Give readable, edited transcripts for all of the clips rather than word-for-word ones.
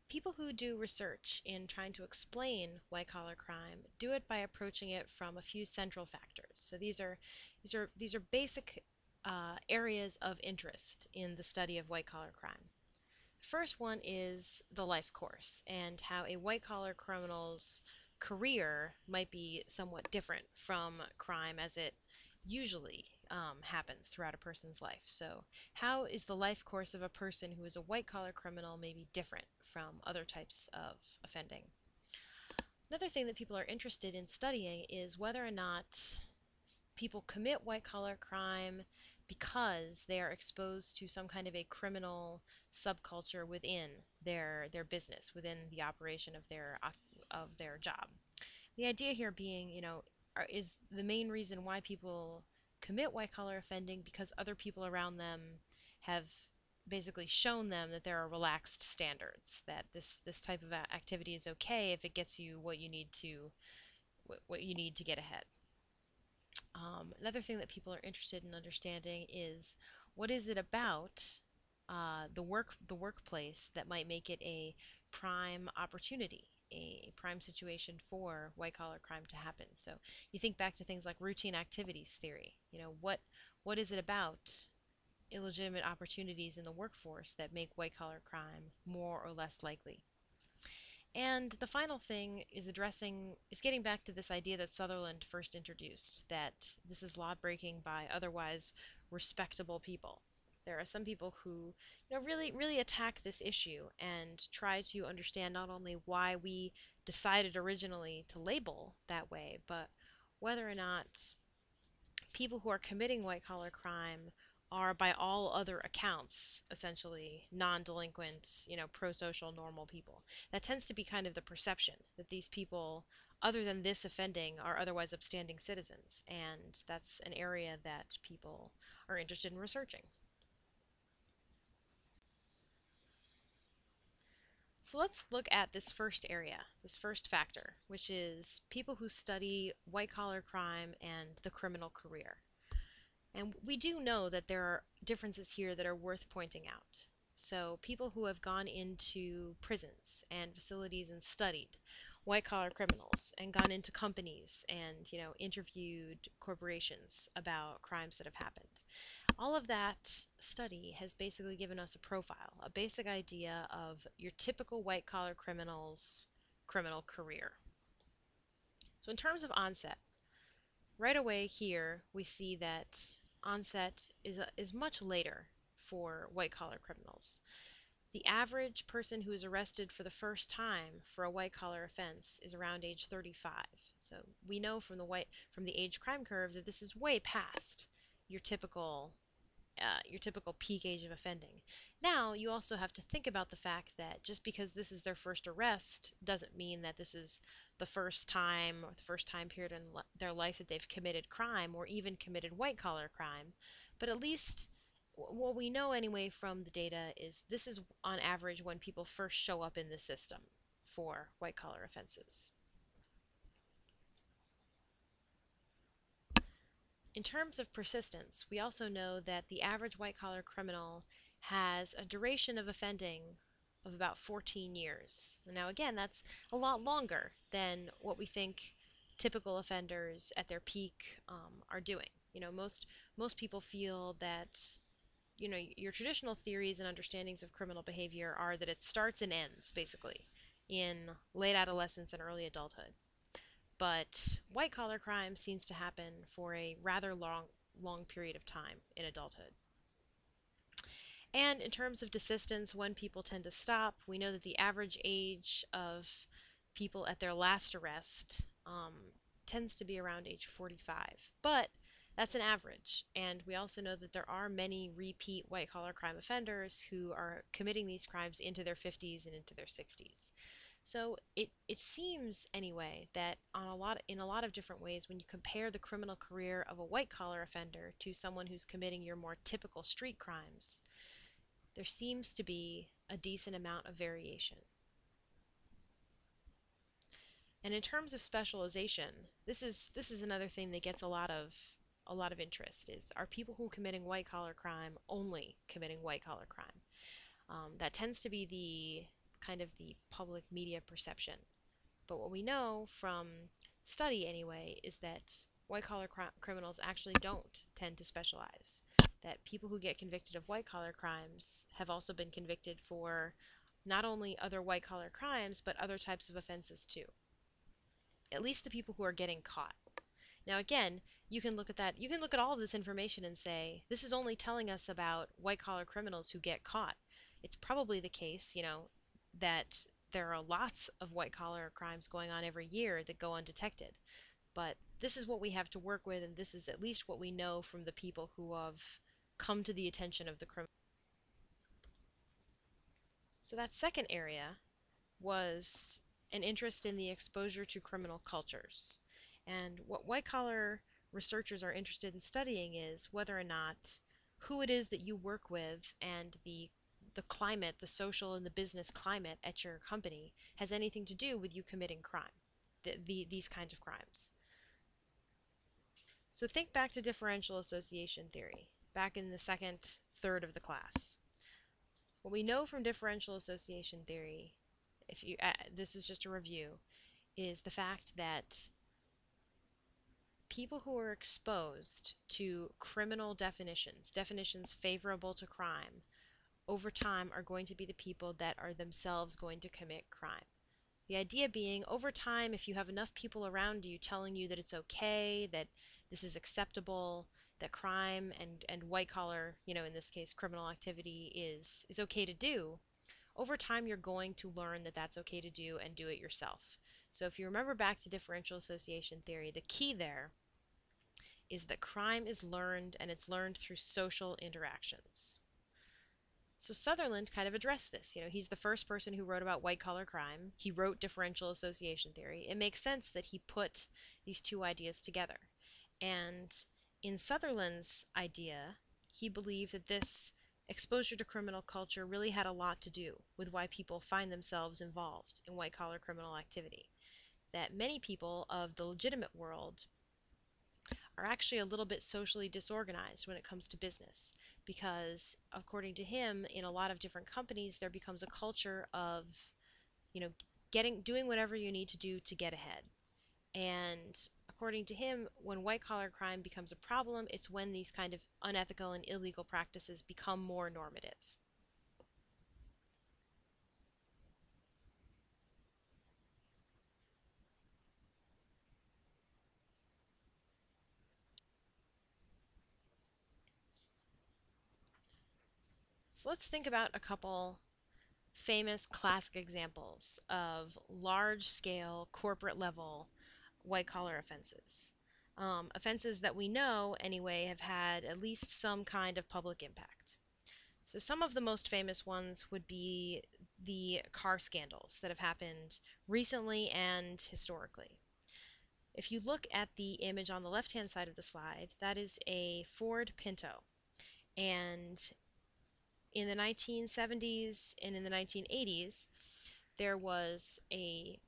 people who do research in trying to explain white-collar crime do it by approaching it from a few central factors. So these are basic areas of interest in the study of white-collar crime. First one is the life course and how a white-collar criminal's career might be somewhat different from crime as it usually happens throughout a person's life. So, how is the life course of a person who is a white-collar criminal maybe different from other types of offending? Another thing that people are interested in studying is whether or not people commit white-collar crime because they are exposed to some kind of a criminal subculture within their business, within the operation of their job. The idea here being, is the main reason why people commit white collar offending because other people around them have basically shown them that there are relaxed standards, that this type of activity is okay if it gets you what you need to get ahead. Another thing that people are interested in understanding is what is it about the workplace that might make it a prime opportunity, a prime situation for white collar crime to happen. So you think back to things like routine activities theory. What is it about illegitimate opportunities in the workforce that make white collar crime more or less likely? And the final thing is getting back to this idea that Sutherland first introduced, that this is law breaking by otherwise respectable people. There are some people who, really attack this issue and try to understand not only why we decided originally to label that way, but whether or not people who are committing white collar crime are, by all other accounts, essentially non-delinquent, pro-social, normal people. That tends to be kind of the perception that these people, other than this offending, are otherwise upstanding citizens, and that's an area that people are interested in researching. So let's look at this first area, this first factor, which is people who study white-collar crime and the criminal career. And we do know that there are differences here that are worth pointing out. So people who have gone into prisons and facilities and studied white-collar criminals and gone into companies and, interviewed corporations about crimes that have happened. All of that study has basically given us a profile, a basic idea of your typical white-collar criminal's criminal career. So in terms of onset, right away here we see that onset is much later for white-collar criminals. The average person who is arrested for the first time for a white-collar offense is around age 35. So we know from the age crime curve that this is way past your typical peak age of offending. Now, you also have to think about the fact that just because this is their first arrest doesn't mean that this is the first time or the first time period in their life that they've committed crime or even committed white collar crime. But at least what we know anyway from the data is this is on average when people first show up in the system for white collar offenses. In terms of persistence, we also know that the average white-collar criminal has a duration of offending of about 14 years. Now again, that's a lot longer than what we think typical offenders at their peak are doing. Most people feel that your traditional theories and understandings of criminal behavior are that it starts and ends basically in late adolescence and early adulthood. But white collar crime seems to happen for a rather long period of time in adulthood. And in terms of desistance, when people tend to stop, we know that the average age of people at their last arrest tends to be around age 45. But that's an average, and we also know that there are many repeat white collar crime offenders who are committing these crimes into their 50s and into their 60s. So it seems anyway that in a lot of different ways, when you compare the criminal career of a white collar offender to someone who's committing your more typical street crimes, there seems to be a decent amount of variation. And in terms of specialization, this is another thing that gets a lot of interest, is are people who are committing white collar crime only committing white collar crime? That tends to be the kind of the public media perception. But what we know from study anyway is that white-collar criminals actually don't tend to specialize. That people who get convicted of white-collar crimes have also been convicted for not only other white-collar crimes, but other types of offenses too. At least the people who are getting caught. Now again, you can look at that, you can look at all of this information and say, this is only telling us about white-collar criminals who get caught. It's probably the case, that there are lots of white-collar crimes going on every year that go undetected. But this is what we have to work with, and this is at least what we know from the people who have come to the attention of the criminal. So that second area was an interest in the exposure to criminal cultures. And what white-collar researchers are interested in studying is whether or not who it is that you work with and the climate, the social and the business climate at your company has anything to do with you committing crime, these kinds of crimes. So think back to differential association theory, back in the second third of the class. What we know from differential association theory, this is just a review, is the fact that people who are exposed to criminal definitions favorable to crime, over time are going to be the people that are themselves going to commit crime. The idea being, over time, if you have enough people around you telling you that it's okay, that this is acceptable, that crime and white-collar, in this case, criminal activity is okay to do, over time you're going to learn that that's okay to do and do it yourself. So if you remember back to differential association theory, the key there is that crime is learned, and it's learned through social interactions. So Sutherland kind of addressed this. He's the first person who wrote about white-collar crime. He wrote differential association theory. It makes sense that he put these two ideas together. And in Sutherland's idea, he believed that this exposure to criminal culture really had a lot to do with why people find themselves involved in white-collar criminal activity. That many people of the legitimate world are actually a little bit socially disorganized when it comes to business, because according to him, in a lot of different companies there becomes a culture of doing whatever you need to do to get ahead. And according to him, when white-collar crime becomes a problem, it's when these kind of unethical and illegal practices become more normative. So let's think about a couple famous classic examples of large-scale, corporate-level white-collar offenses. Offenses that we know, anyway, have had at least some kind of public impact. So some of the most famous ones would be the car scandals that have happened recently and historically. If you look at the image on the left-hand side of the slide, that is a Ford Pinto. And in the 1970s and in the 1980s, there was a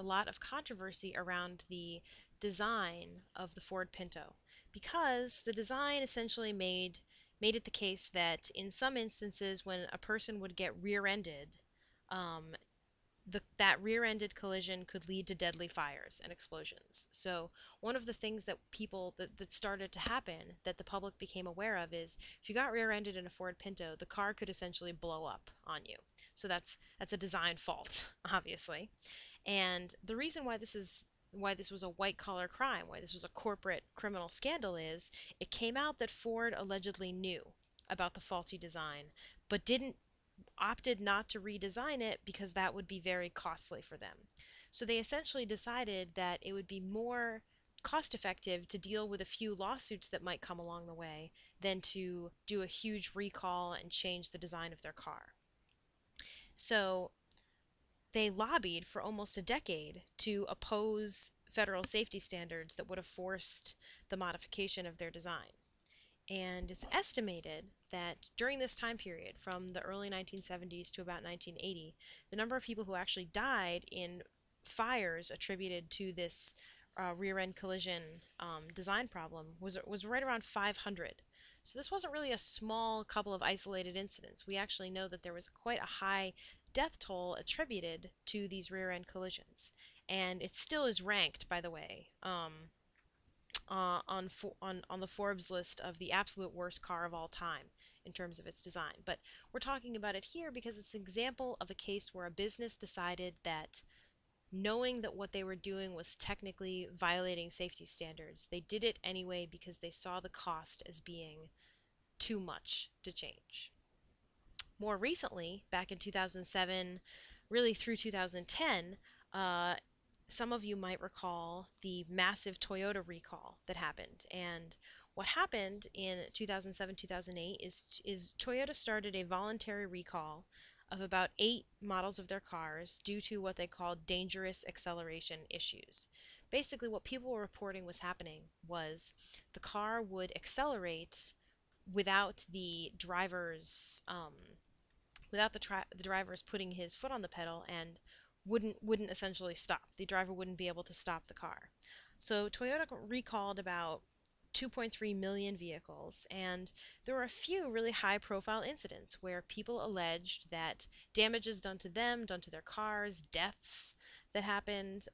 lot of controversy around the design of the Ford Pinto, because the design essentially made it the case that in some instances when a person would get rear-ended, that rear-ended collision could lead to deadly fires and explosions. So one of the things that that started to happen, that the public became aware of, is if you got rear-ended in a Ford Pinto, the car could essentially blow up on you. So that's a design fault, obviously. And the reason why this was a white-collar crime, why this was a corporate criminal scandal, is it came out that Ford allegedly knew about the faulty design, but opted not to redesign it because that would be very costly for them. So they essentially decided that it would be more cost-effective to deal with a few lawsuits that might come along the way than to do a huge recall and change the design of their car. So they lobbied for almost a decade to oppose federal safety standards that would have forced the modification of their design. And it's estimated that during this time period, from the early 1970s to about 1980, the number of people who actually died in fires attributed to this rear-end collision design problem was right around 500. So this wasn't really a small couple of isolated incidents. We actually know that there was quite a high death toll attributed to these rear-end collisions, and it still is ranked, by the way, on the Forbes list of the absolute worst car of all time in terms of its design. But we're talking about it here because it's an example of a case where a business decided that, knowing that what they were doing was technically violating safety standards, they did it anyway because they saw the cost as being too much to change. More recently, back in 2007, really through 2010, some of you might recall the massive Toyota recall that happened. And what happened in 2007-2008 is Toyota started a voluntary recall of about 8 models of their cars due to what they called dangerous acceleration issues. Basically, what people were reporting was happening was the car would accelerate without the driver's driver's putting his foot on the pedal, and wouldn't essentially stop. The driver wouldn't be able to stop the car. So Toyota recalled about 2.3 million vehicles, and there were a few really high-profile incidents where people alleged that damages done to them, done to their cars, deaths that happened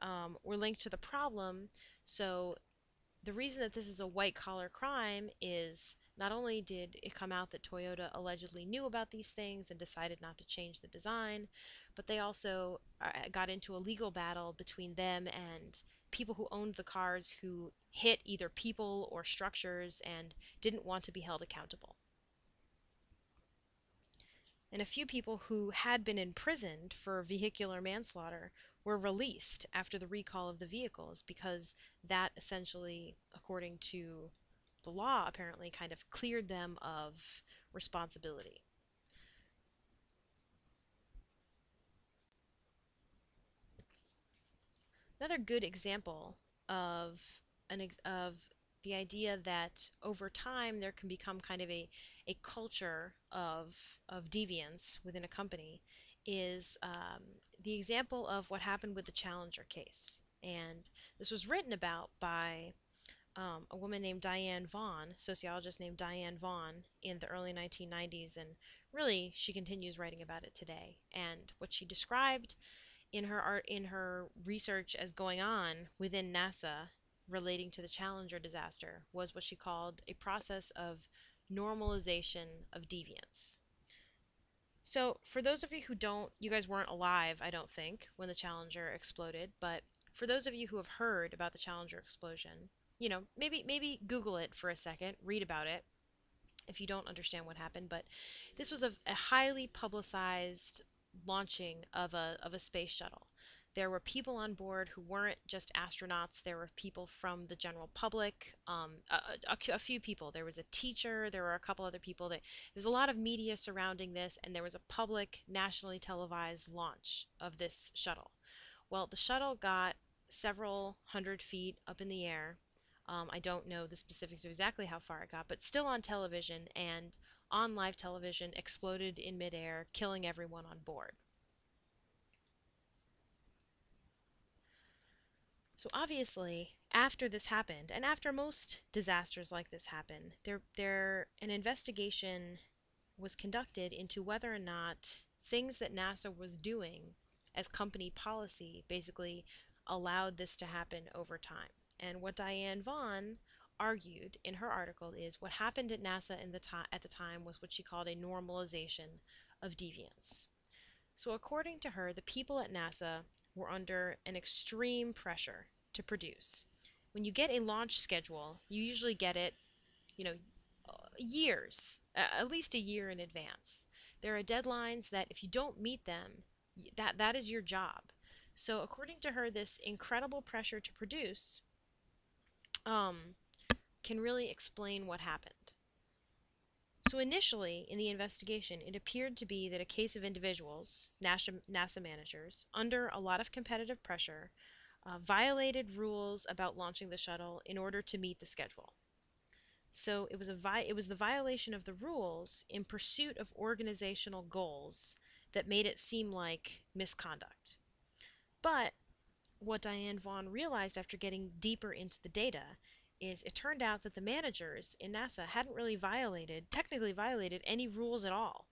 were linked to the problem. So the reason that this is a white-collar crime is not only did it come out that Toyota allegedly knew about these things and decided not to change the design, but they also got into a legal battle between them and people who owned the cars who hit either people or structures and didn't want to be held accountable. And a few people who had been imprisoned for vehicular manslaughter were released after the recall of the vehicles because that essentially, according to the law, apparently kind of cleared them of responsibility. Another good example of the idea that over time there can become kind of a culture of deviance within a company is the example of what happened with the Challenger case. And this was written about by a woman named Diane Vaughan, sociologist named Diane Vaughan, in the early 1990s, and really she continues writing about it today. And what she described in her research as going on within NASA relating to the Challenger disaster was what she called a process of normalization of deviance. So for those of you who don't, you guys weren't alive, I don't think, when the Challenger exploded, but for those of you who have heard about the Challenger explosion, you know, maybe Google it for a second, read about it if you don't understand what happened. But this was a highly publicized launching of a space shuttle. There were people on board who weren't just astronauts. There were people from the general public, a few people. There was a teacher. There were a couple other people. There was a lot of media surrounding this, and there was a public, nationally televised launch of this shuttle. Well, the shuttle got several hundred feet up in the air. I don't know the specifics of exactly how far it got, but still on television, and on live television exploded in midair, killing everyone on board. So obviously, after this happened, and after most disasters like this happen, an investigation was conducted into whether or not things that NASA was doing as company policy basically allowed this to happen over time. And what Diane Vaughan argued in her article is what happened at NASA at the time was what she called a normalization of deviance. So according to her, the people at NASA were under an extreme pressure to produce. When you get a launch schedule, you usually get it, you know, years, at least a year in advance. There are deadlines that if you don't meet them, that is your job. So according to her, this incredible pressure to produce can really explain what happened. So initially, in the investigation, it appeared to be that a case of individuals, NASA managers, under a lot of competitive pressure, violated rules about launching the shuttle in order to meet the schedule. So it was the violation of the rules in pursuit of organizational goals that made it seem like misconduct. But what Diane Vaughan realized after getting deeper into the data is it turned out that the managers in NASA hadn't really technically violated any rules at all,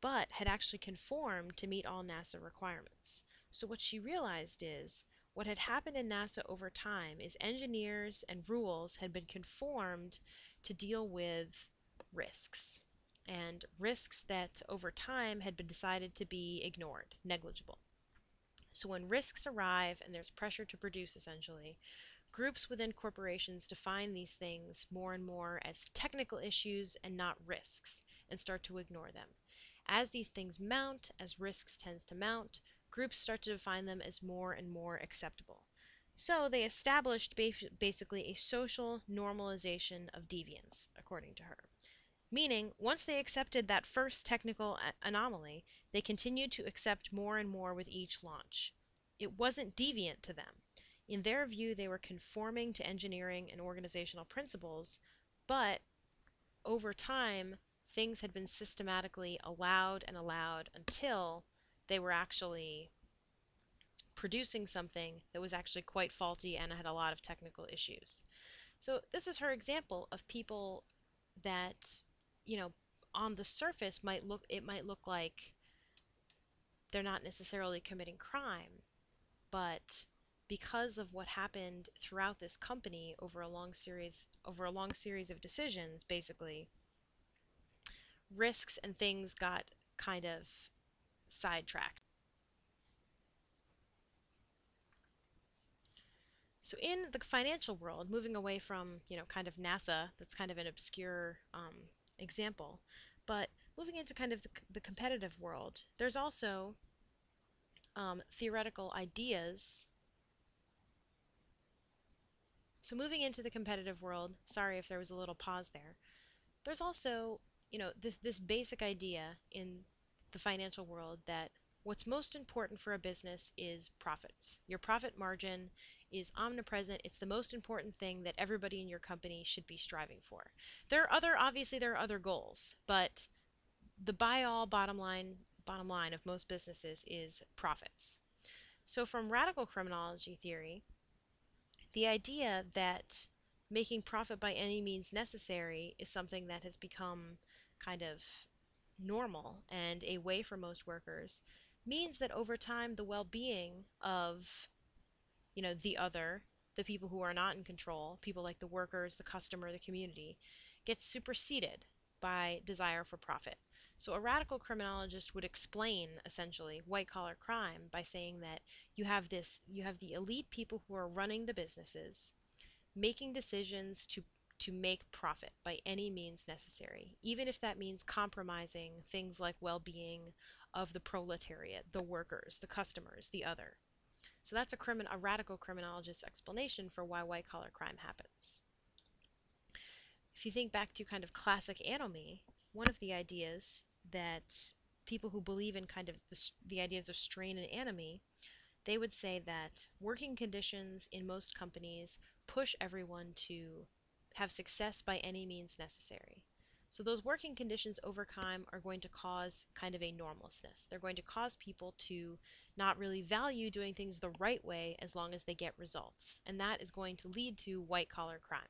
but had actually conformed to meet all NASA requirements. So what she realized is what had happened in NASA over time is engineers and rules had been conformed to deal with risks, and risks that over time had been decided to be ignored, negligible. So when risks arrive and there's pressure to produce, essentially, groups within corporations define these things more and more as technical issues and not risks, and start to ignore them. As these things mount, as risks tends to mount, groups start to define them as more and more acceptable. So they established basically a social normalization of deviance, according to her. Meaning, once they accepted that first technical anomaly, they continued to accept more and more with each launch. It wasn't deviant to them. In their view, they were conforming to engineering and organizational principles, but over time, things had been systematically allowed and allowed until they were actually producing something that was actually quite faulty and had a lot of technical issues. So this is her example of people that, you know, on the surface it might look like they're not necessarily committing crime, but because of what happened throughout this company over a long series of decisions, basically, risks and things got kind of sidetracked. So in the financial world, moving away from, kind of NASA, that's kind of an obscure example, but moving into kind of the competitive world, there's also theoretical ideas. So moving into the competitive world, sorry if there was a little pause there, there's also, this basic idea in the financial world that what's most important for a business is profits. Your profit margin is omnipresent. It's the most important thing that everybody in your company should be striving for. Obviously there are other goals, but the bottom line of most businesses is profits. So from radical criminology theory, the idea that making profit by any means necessary is something that has become kind of normal and a way for most workers means that over time the well-being of, the people who are not in control, people like the workers, the customer, the community, gets superseded by desire for profit. So a radical criminologist would explain essentially white-collar crime by saying that you have the elite people who are running the businesses, making decisions to make profit by any means necessary, even if that means compromising things like well-being of the proletariat, the workers, the customers, the other. So that's a radical criminologist's explanation for why white-collar crime happens. If you think back to kind of classic anomie, one of the ideas that people who believe in kind of the ideas of strain and anomie, they would say that working conditions in most companies push everyone to have success by any means necessary. So those working conditions over time are going to cause kind of a normlessness. They're going to cause people to not really value doing things the right way as long as they get results. And that is going to lead to white-collar crime.